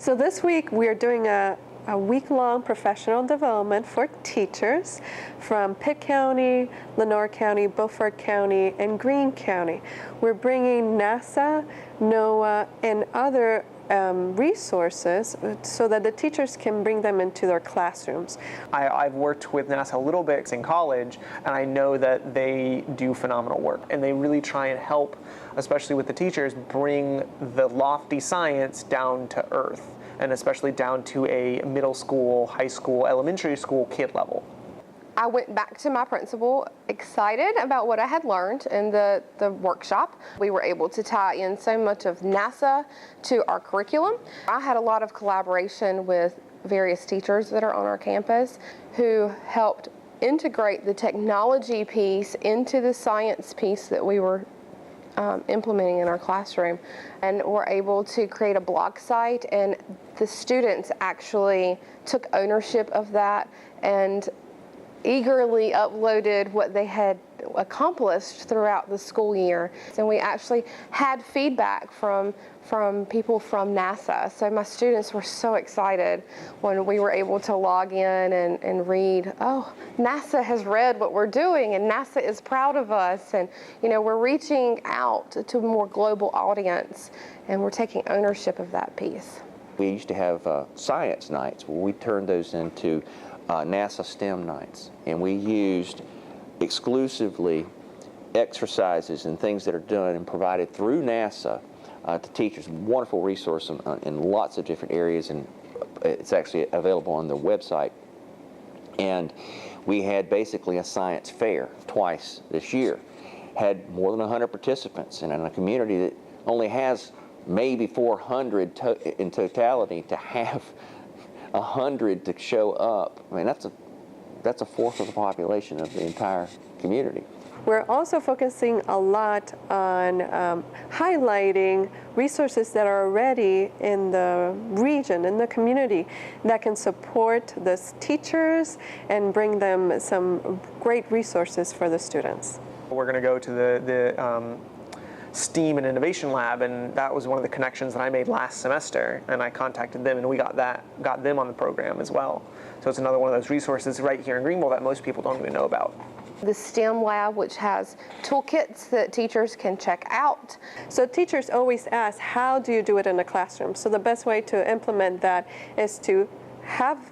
So this week we're doing a week-long professional development for teachers from Pitt County, Lenoir County, Beaufort County, and Greene County. We're bringing NASA, NOAA, and other resources so that the teachers can bring them into their classrooms. I've worked with NASA a little bit in college, and I know that they do phenomenal work, and they really try and help, especially with the teachers, bring the lofty science down to earth, and especially down to a middle school, high school, elementary school kid level. I went back to my principal excited about what I had learned in the workshop. We were able to tie in so much of NASA to our curriculum. I had a lot of collaboration with various teachers that are on our campus who helped integrate the technology piece into the science piece that we were implementing in our classroom, and were able to create a blog site, and the students actually took ownership of that and eagerly uploaded what they had accomplished throughout the school year. And we actually had feedback from people from NASA. So my students were so excited when we were able to log in and read, oh, NASA has read what we're doing and NASA is proud of us. And we're reaching out to a more global audience, and we're taking ownership of that piece. We used to have science nights where we turned those into NASA STEM nights, and we used exclusively exercises and things that are done and provided through NASA to teachers. Wonderful resource in lots of different areas, and it's actually available on the website. And we had basically a science fair twice this year. Had more than 100 participants, and in a community that only has maybe 400 in totality, to have 100 to show up, I mean, that's a fourth of the population of the entire community. We're also focusing a lot on highlighting resources that are already in the region, in the community, that can support the teachers and bring them some great resources for the students. We're going to go to the STEAM and Innovation Lab, and that was one of the connections that I made last semester, and I contacted them, and we got them on the program as well. So it's another one of those resources right here in Greenville that most people don't even know about. The STEM Lab, which has toolkits that teachers can check out. So teachers always ask, how do you do it in the classroom? So the best way to implement that is to have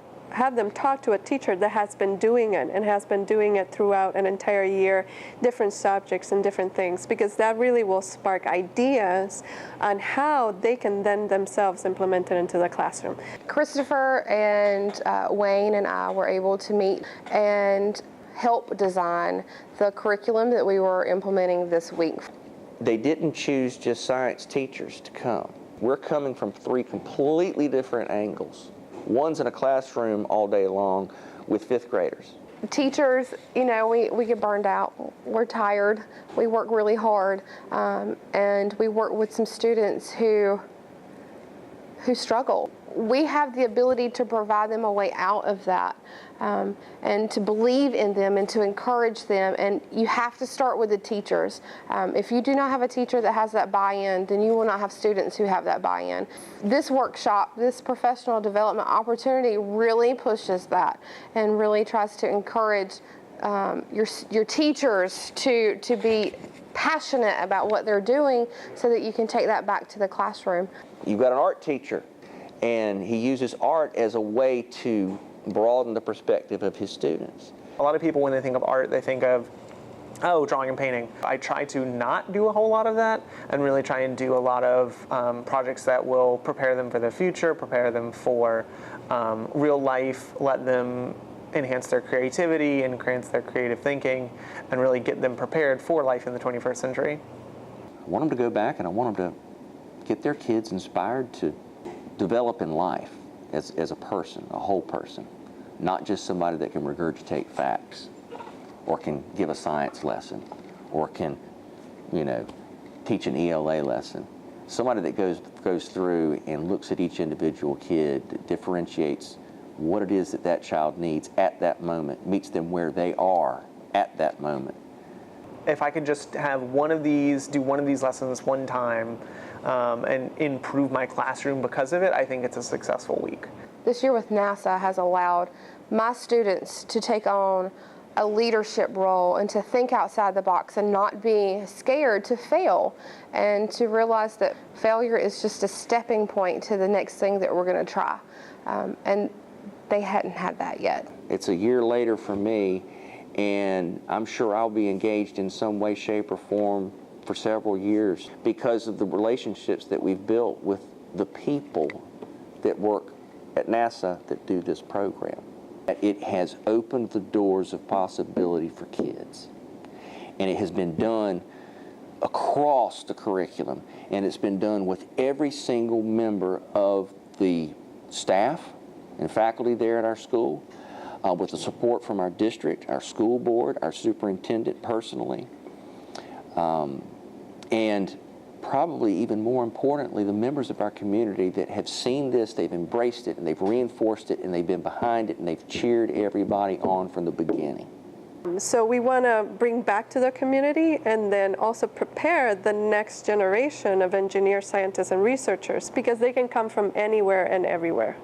them talk to a teacher that has been doing it and has been doing it throughout an entire year, different subjects and different things, because that really will spark ideas on how they can then themselves implement it into the classroom. Christopher and Wayne and I were able to meet and help design the curriculum that we were implementing this week. They didn't choose just science teachers to come. We're coming from three completely different angles. One's in a classroom all day long with fifth graders. Teachers, we get burned out. We're tired. We work really hard, and we work with some students who struggle. We have the ability to provide them a way out of that, and to believe in them and to encourage them. And you have to start with the teachers. If you do not have a teacher that has that buy-in, then you will not have students who have that buy-in. This workshop, this professional development opportunity really pushes that and really tries to encourage your teachers to be passionate about what they're doing so that you can take that back to the classroom. You've got an art teacher, and he uses art as a way to broaden the perspective of his students. A lot of people, when they think of art, they think of, oh, drawing and painting. I try to not do a whole lot of that, and really try and do a lot of projects that will prepare them for the future, prepare them for real life, let them enhance their creativity, enhance their creative thinking, and really get them prepared for life in the 21st century. I want them to go back, and I want them to get their kids inspired to develop in life as a person, a whole person, not just somebody that can regurgitate facts or can give a science lesson or can, teach an ELA lesson. Somebody that goes through and looks at each individual kid, differentiates what it is that child needs at that moment, meets them where they are at that moment. If I could just have do one of these lessons one time, and improve my classroom because of it, I think it's a successful week. This year with NASA has allowed my students to take on a leadership role and to think outside the box and not be scared to fail, and to realize that failure is just a stepping point to the next thing that we're going to try. And they hadn't had that yet. It's a year later for me, and I'm sure I'll be engaged in some way, shape, or form for several years because of the relationships that we've built with the people that work at NASA that do this program. It has opened the doors of possibility for kids, and it has been done across the curriculum, and it's been done with every single member of the staff and faculty there at our school, with the support from our district, our school board, our superintendent personally, and probably even more importantly, the members of our community that have seen this, they've embraced it, and they've reinforced it, and they've been behind it, and they've cheered everybody on from the beginning. So we want to bring back to the community and then also prepare the next generation of engineers, scientists, and researchers, because they can come from anywhere and everywhere.